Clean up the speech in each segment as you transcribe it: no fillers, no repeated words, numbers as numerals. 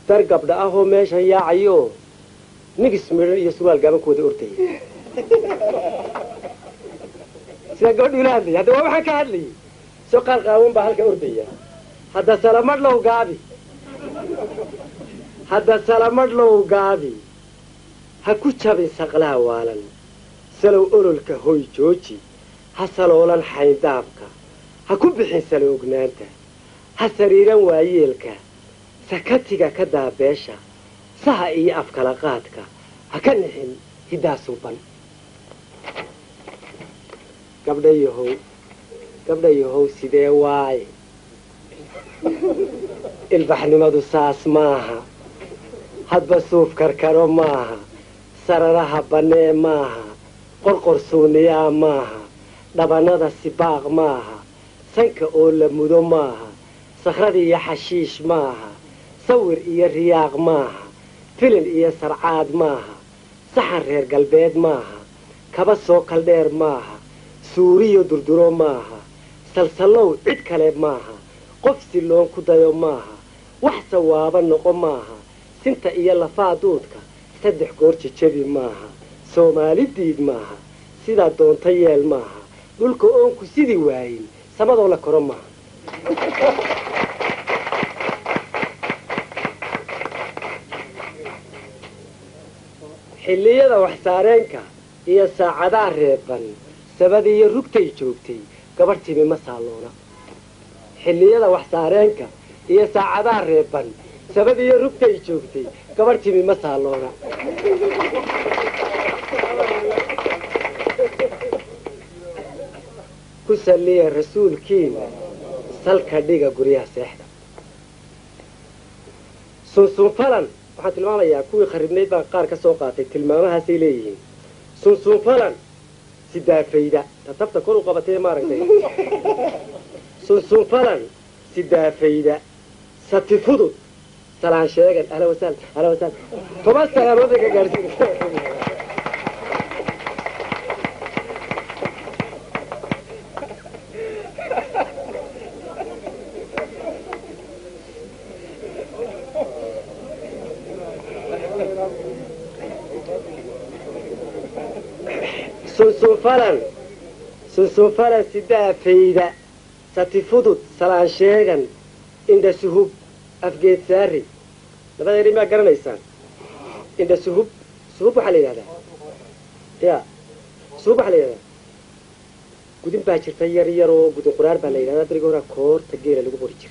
ترقب دقاه ماشا يا عيو نقص من يسوال قام كود أرتي سيقول ولادي هذا هو حكى لي سوق القاوم بحالك أرتي هذا سلامر له قابي هذا سلامر له قابي هكوتشا بسقلا والا سلو أولك هوي جوجي هسلولا حيدابك هكوب حسلو جنانته هسريرا وايلك سكتك كدا بيشا سها إيه أفكالقاتك هكنحن هدا سوبان قبل يهو سيدي واي البحن مدو ساس ماها هاد بسوف كركرو ماها سررها بني ماها قرقر سونيا ماها دبانادا سباق ماها سنك أول مدو ماها صخرتي يا حشيش ماها صور إيا رياق ماها فيلن إيا سرعاد ماها سحر رير قلبيد ماها كبسو كالدير ماها سوريو دردرو ماها سلسلو عد كليب ماها قفسي اللون كدايو ماها وحسا وابا نقو ماها سنتا إيا لفادودك سدح قورتي جبي ماها سومالي ديد ماها سيدا دون تيال ماها دولكو اونكو سيدي واين سمدو لكرو ماها xilliyada wax saareenka iyo saacadaha reeban sabadii iyo rugtay joogtay gabar timi ma saaloona xilliyada wax saareenka iyo saacadaha reeban sabadii iyo rugtay joogtay gabar timi ma saaloona ku salliya rasuulkiina salka dhiga guryaha seexda sunsun falan waxaan tilmaamayaa kuwii kharibnayd baan qaar ka soo qaatay tilmaamahaasay leeyihiin sunsun falan sidaafayda tatabta kor u qabatay maaragtay sunsun falan sidaafayda sati fudud salaan sheegan ahla wasaal toban salaamood ka gaarsiin سنسون فلان سدا فيدا ستفضد سلان شيغان عند سهوب أفجيت ساري لبدا يري ما قرنيسان عند سهوب حالي هذا يا سهوب حالي هذا قدين باجر تياريرو قدين قرار بالي هذا تريقورا كور تجيرا لغو بوريجر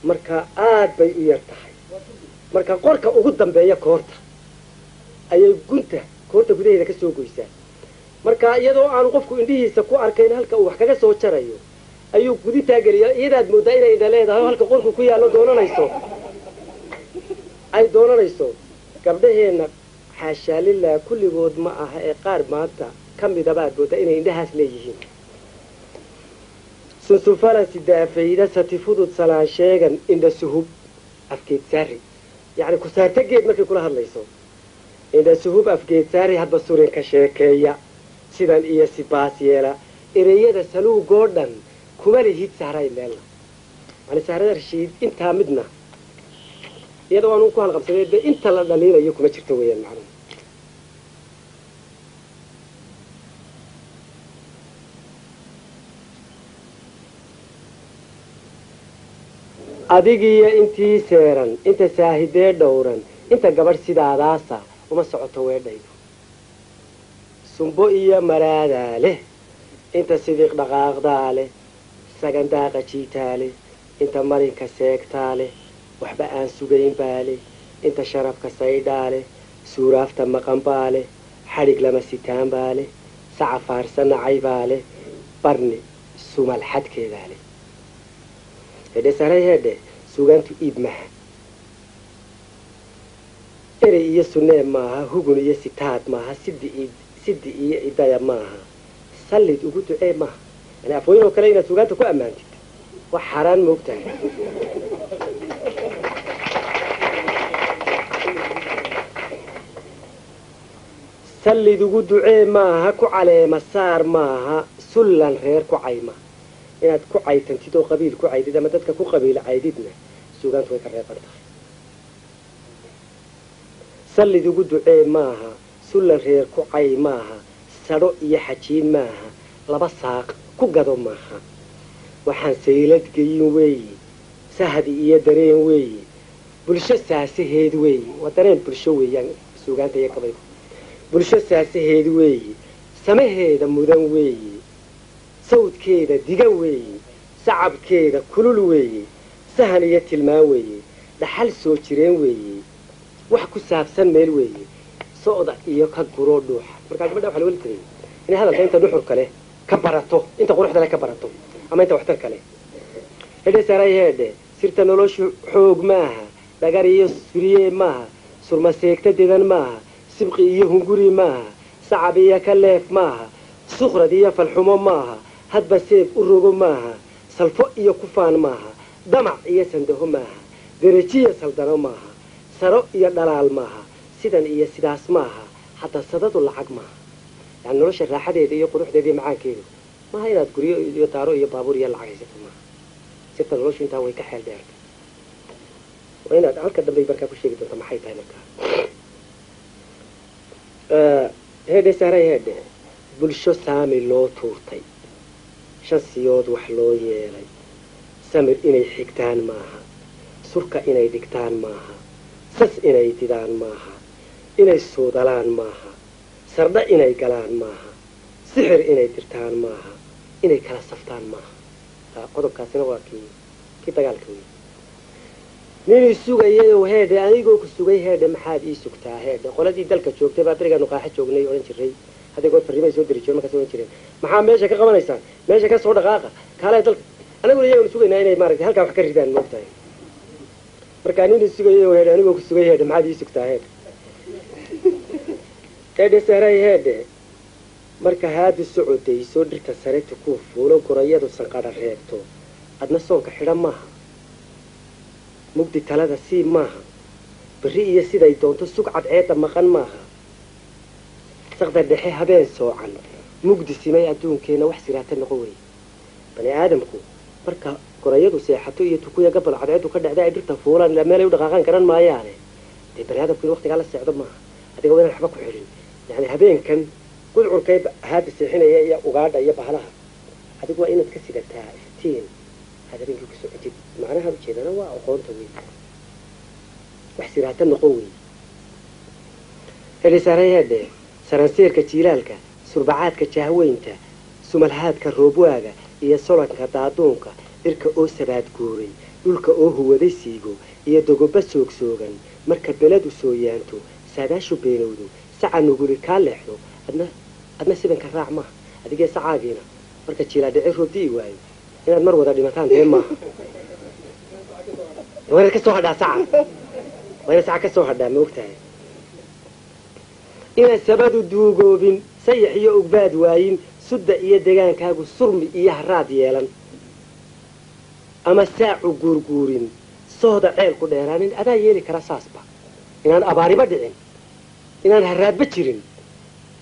مركا آد بي يرتاحي مركا قوركا أغدن بيا كورتا أي قنتا كورتا قدين إذا كسو قويسان marka iyadoo aan qofku indhihiisa ku arkayn halka uu wax kaga soo jarayo ayuu gudi taageliya iyadaad moodaa inay leedahay halka qorku ku yaalo doonanayso gabdhaheena xaasha lillah kulligood ma aha ee qaar maanta kamida baad moodaa inay indhahaas leeyihiin sunfala sidaafayda satifudud salaan sheegan inda suhub afkeed saari yani ku saartageed markay kula hadlayso inda suhub afkeed saari hadba surin ka sheekeeya sidan iyo sibaas yeela ereyada saluugoo dhan kuma lihid sahray meelna yani sahrada rashiid intaa midna iyadoo aan ku halqabsaday de inta la dhaliinayo kuma jirto weeyaan macna adigiyo intii seeran inta saahidee dhowran inta gabadh sidaadaasa uma socoto weedhaydo sumbo iyo maraadaa leh inta sidiiq dhaqaaqdaa leh sagandaaqa jiitaa leh inta marinka seegtaa leh waxba aan sugayn baa leh inta sharafka saydhaa leh suuraafta maqan baa leh xadhig lama sitaan baa leh saca faarsa nacay baa leh barni sumal xadkeedaa leh hedhe saray hedhe sugaantu iib maha erey iyo sunnee maaha hugun iyo sitaad maaha sidi iyo idaya maaha sallid ugu ducee maaha yani afooyinoo kale inaad sugaanta ku ammaantid wax xaaraan moogtahay sallid ugu ducee maaha ku caleema saar maaha sullan reer ku cayma inaad ku caytantid oo qabiil ku caydid ama dadka ku qabiil caydidna sugaantu way ka reeban tahay sallid ugu ducee maaha sulla reer ku cay maaha sadho iyo xajiin maaha laba saaq ku gado maaha waxaan saylad geyin weeye sahdi iyo dareen weeye bulsho saasaheed weeye waa dareen bulsho weeyaan suugaanta iyo gabaygu bulsho saasaheed weeye samaheeda mudan weeye sawdkeeda diga weeye sacabkeeda kulul weeye sahan iyo tilmaan weeye dhaxal soo jireen weeye wax ku saabsan meel weeye socda iyo ka guro dhuuxa markaa gabadha waxaa laweli jiray inay hadalka inta dhuxur kale ka barato inta quruxda leh ka barato ama inta waxtar kale hedhe saray hedhe sirta noloshu xoog maaha dhagar iyo suriye maaha surma seegta dedan maaha sibqi iyo hunguri maaha sacab iyo ka leef maaha sukhrad iyo falxumo maaha hadba seeb u rogo maaha salfo iyo kufaan maaha damac iyo sandaho maaha derajiya saldano maaha saro iyo dhalaal maaha sidan iyo sidaas maaha hataa sadadu lacag maaha yani nolosha raaxadeeda iyo quruxdeeda iyo macaankeedu maaha inaad guryo iyo daaro iyo baabuur iyo lacag haysato maaha sirta noloshu intaa way ka xeel dheerta waa inaad halka dambe markaa ku sheegi doonta maxay tahay markaa hedhe saaray hedhe bulsho saami loo tuurtay shan siyood wax loo yeelay samir inay xigtaan maaha surka inay dhigtaan maaha sas inay didaan maaha inay suudalaan maaha sardha inay galaan maaha sixir inay dirtaan maaha inay kala saftaan maaha qodobkaasina waa kii dagaalka wey ninii sugayayow heedhe anigoo ku sugay heedhe maxaad ii sugtaa heedhe qoladii dalka joogtay baa berigaanu qaaxo joognay odhan jiray hadeegoo farrimay soo diri jiro markaas odhan jireen maxaa meesha ka qabanaysaan meesha ka soo dhaqaaqa kaalee dalka anaguna iyaganu sugaynaa inay maaragtay halkaa wax ka ridaan moogtahay markaa ninii sugayayow heedhe anigoo ku sugay heedhe maxaad ii sugtaa heedhe heedhe sahray heedhe marka haadu socodayso dhirta sareta kuu fuulo gorayadu sanqadha reebto adna soonka xidhan maaha mugdi talada sii maaha berri iyo siday doonto sug cadceedda maqan maaha saqda dhexe habeen soocan mugdi simay adduunkeenna wax siraata noqon wey bani aadamku marka gorayadu seexato iyo tukuya gabal cadceeddu ka dhacda ay dhirta fuulaan ilaa meelay u dhaqaaqaan garan maayaane dee bani aadamku in waqtigaa la seexdo maaha adiga waa inaan waxba ku xidhin yani habeenkan gudcurkay haada seexinaya iyo ugaadha iyo bahalaha adigu waa inaad ka sidataa iftiin aad habeenkii ku socotid macnaha ujeedana waa aqoonta wey wax siraata noqon wey helisaarey hedhe saranseerka jiilaalka surbacaadka jahweynta sumalhaadka roobwaaga iyo solanka daaduunka dhirka oo sabaad guuray dhulka oo huwaday siigo iyo dogoba soogsoogan marka beladu soo yaanto saadaashu beenowdo saca nuguli kaa leexdo adna sibanka raac maaha adigee sacaagiina marka jiilaa dhici roob di'i waayo inaad mar wada dhimataan dee maaha waa inaad ka soo hadhaa saca waa inaad saca ka soo hadhaa ma ogtahay inaad sabadu duugoobin sayax iyo ogbaad waayin sudda iyo degaankaagu surmi iyo haraad yeelan ama saacu guurguurin sooda ceelku dheeraanin adaa yeeli kara saasba inaan abaariba dhicin inaan haraadba jirin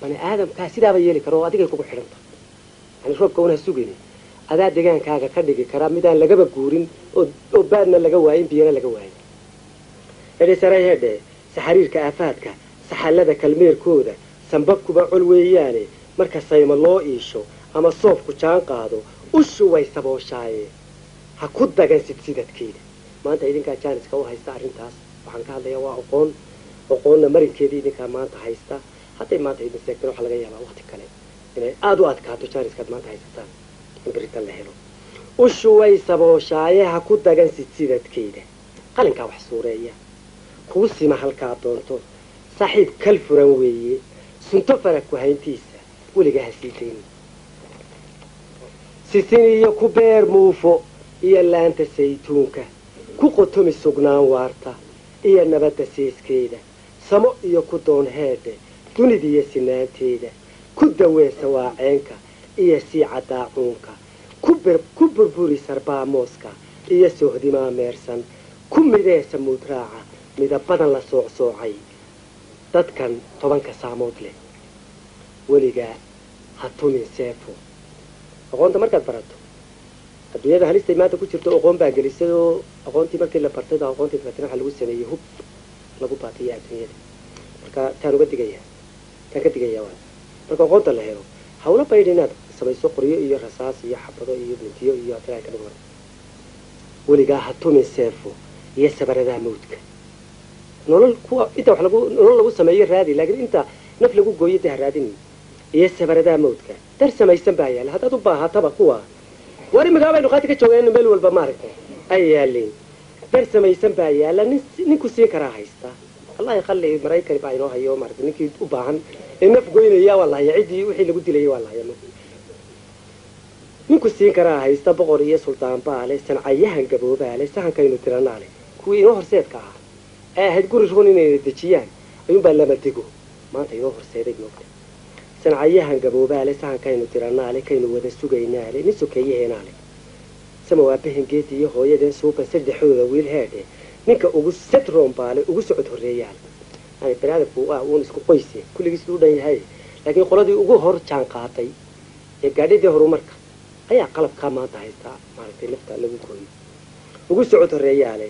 bani aadamkaa sidaaba yeeli karo oo adigay kugu xidhanta yani roobka una sugayni adaa degaankaaga ka dhigi karaa midaan lagaba guurin oo baadna laga waayin biyana laga waayin hedhe saray hedhe saxariirka aafaadka saxallada kalmeerkooda sanbabkuba col weeyaane marka saymo loo iisho ama soofku jaan qaado ushu way sabooshaaye ha ku dagan sidsidadkeeda maanta idinkaa jaaniska u haysta arrintaas waxaan ka hadlayaa waa oqoonna marinkeedii idinkaa maanta haysta hadday maanta idin seegteen waxaa laga yaabaa waqti kale inay aada u adkaato jaaniskaad maanta haysataan in beritan la helo ushu way sabooshaaye ha ku dagan sidsidadkeeda qalinkaa wax suureeya kuu sima halkaa doonto saaxiib kal furan weeye sunto fara ku hayntiisa weligaa ha sii daynin sisin iyo ku beer muufo iyo laanta saytuunka ku qotomi sugnaan waarta iyo nabadda seeskeeda samo iyo ku doon heedhe dunidiiyo sinaanteeda ku dawee sawaaceenka iyo siica daacuunka ku burburi sarbaamoska iyo sohdimaa meersan ku midee samuud raaca midabadan la soocsoocay dadkan 10 saamood leh weligaa ha tumin seefo aqoonta markaad barato adduunyada halistay maanta ku jirto aqoon baa gelisay oo aqoontii markii la bartay baa aqoontii fatana waxa lagu sameeyay hub lagu baatiyay adduunyada marka taan uga digaya taan ka digaya waa marka aqoonta la helo hawlo baydh inaad samayso qoryo iyo rasaas iyo xabado iyo mintiyo iyo atraa ka dhigo weligaa ha tumin seefo iyo sabaradaha mawdka nolol kuwa inta wax nolol lagu sameeyo raadi laakiin inta naf lagu gooyo dee ha raadin iyo sabaradaha mawdka dar samaysan baa yaala haddaad u baahataba kuwa wari magaa baynu qaati ka joogeen meel walba maaragtay ay yaaleen dar samaysan baa yaala ninku siin karaa haysta allah yaqalli maraykan baa inoo hayo maaragtay ninkii u baahan ee naf goynaya wallahi cidii wixii lagu dilayay wallahi ninku siin karaa haysta boqor iyo sultaan baale sancayahan gaboobaale sahankaynu tiranaale kuwii inoo horseedka ah ee ahayd guri run inayna dejiyaan ayuunbaa lama dego maanta inoo horseeday moogta sancayahan gaboobaale sahankaynu tiranaale kaynu wada sugaynaale nin sokeeyaheenaale sama waa bahingeed iyo hooyadeen suuban saddexdooda wiil heedhe ninka ugu sadroon baale ugu socod horreeyaale yani banaadamku waa uun isku qoyse kulligiis u dhan yahay laakiin qoladii ugu hor jaan qaatay ee gaadhidii horumarka ayaa qalabkaa maanta haystaa maaragtay nafta lagu gooyo ugu socod horreeyaale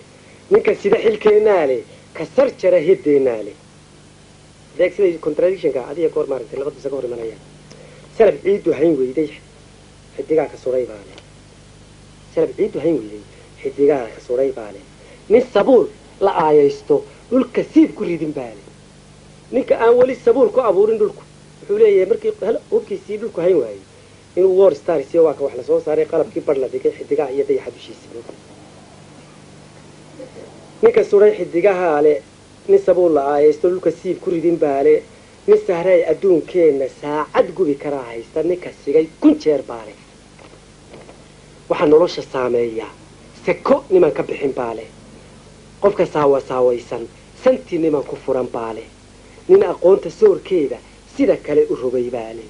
ninka sida xilkeenaale ka sar jara hiddeenaale deeg siday contradictionka adiga goor maaragtay labada isaga hor imanayaan salab ciiddu hayn weyday xidigaa ka suray baale salab ciiddu hayn weyday xidigaa ka suray baale nin sabuul la aayaysto dhulka siib ku ridin baale ninka aan weli sabuul ku abuurin dhulku wuxuu leeyahay markii hubkiisii dhulku hayn waayey inuu war star iyo waa ka wax la soo saaray qalabkii bar la dhigay xidigaa iyo dayaxa dushiisa ninka suray xidigaha le nin sabuul la aayaysto dhulka siib ku ridin baale nin sahray adduunkeenna saacad gubi karaa haysta ninka sigay kun jeer baale waxaa nolosha saameeyaa seko niman ka bixin baale qofka saawaysan santii niman ku furan baale nin aqoonta soorkeeda sida kale u rogay baale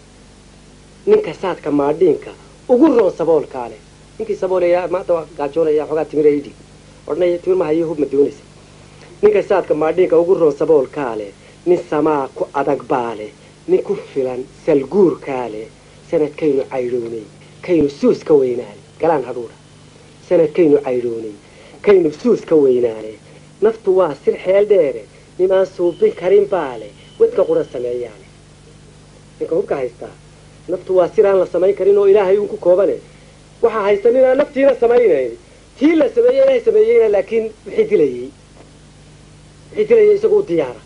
ninka saadka maadhiinka ugu roon saboolkaale ninkii saboolaya maanta waa gaajoonaya xogaa timiraydi odhanaya timir ma hayo hub ma doonaysa ninka saadka maadhiinka ugu roon saboolkaale nin samaa ku adag baale nin ku filan salguurkaale sanadkaynu caydhoonay kaynu suus ka weynaale galaan hadhuudha sanadkaynu caydhoonay kaynu suus ka weynaale naftu waa sir xeel dheere nimaan suubin karin baale wadka qura sameeyaale ninka hubka haystaa naftu waa sir aan la samayn karin oo ilaahay uun ku koobane waxaa haysta ninaan naftiina samaynayn tii la sameeyey ilaahay sameeyeyna laakiin wixii dilayay isagu u diyaara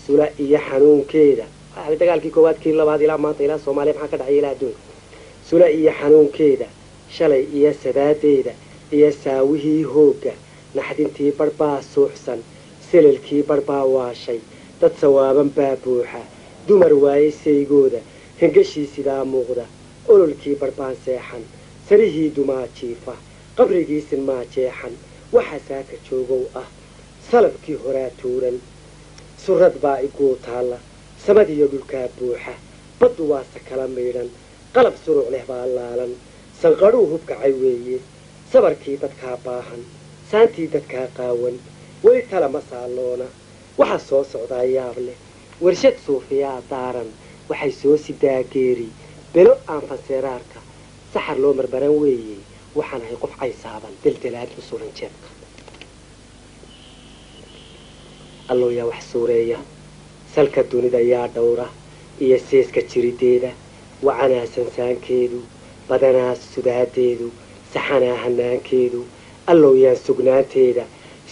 sula iyo xanuunkeeda waxaa dagaalkii koowaad kii labaad ilaa maanta ilaa soomaaliya maxaa ka dhacay ilaa adduunka sula iyo xanuunkeeda shalay iyo sadaadeeda iyo saawihii hoogga naxdintii barbaa suuxsan silalkii barbaa waashay dad sawaaban baa buuxa dumar waaye saygooda hengashii sidaa muuqda ololkii barbaan seexan sarihii dumaa jiifa qabrigiisin maa jeexan waxa saaka joogow ah salabkii horaa tuuran surrad baa iguu taalla samadiyo dhulkaa buuxa baddu waa sakala maydhan qalab suruuc leh baa laalan sanqadhuu hubkacay weeye sabarkii dadkaa baahan saantii dadkaa qaawan weli tala ma saalloona waxa soo socdaa yaab leh warshad suufiyaa daaran waxay soo sidaa geeri belo aan fanseeraarka saxar loo marbaran weeye waxaan ahay qof caysaaban deldelaad u suran jeebka allow yaa wax suureeya salka dunida yaa dhowra iyo seeska jirideeda wacanaa sansaankeedu badanaa sudaadeedu saxanaa hanaankeedu allow yaan sugnaanteeda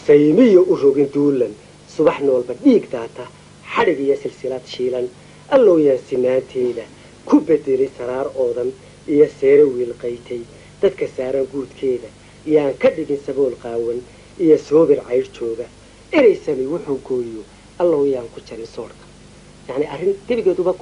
saymiyo u rogin duulan subax noolba dhiig daata xadhig iyo silsilad shiilan allow yaan sinaanteeda ku bedeli saraar oodan iyo seere wiil qaytay dadka saaran guudkeeda yaan ka dhigin sabool qaawan iyo soobir cayr jooga eraysami wuxuu gooyo allow yaan ku jarin soorka yacni arrin gebigeeduba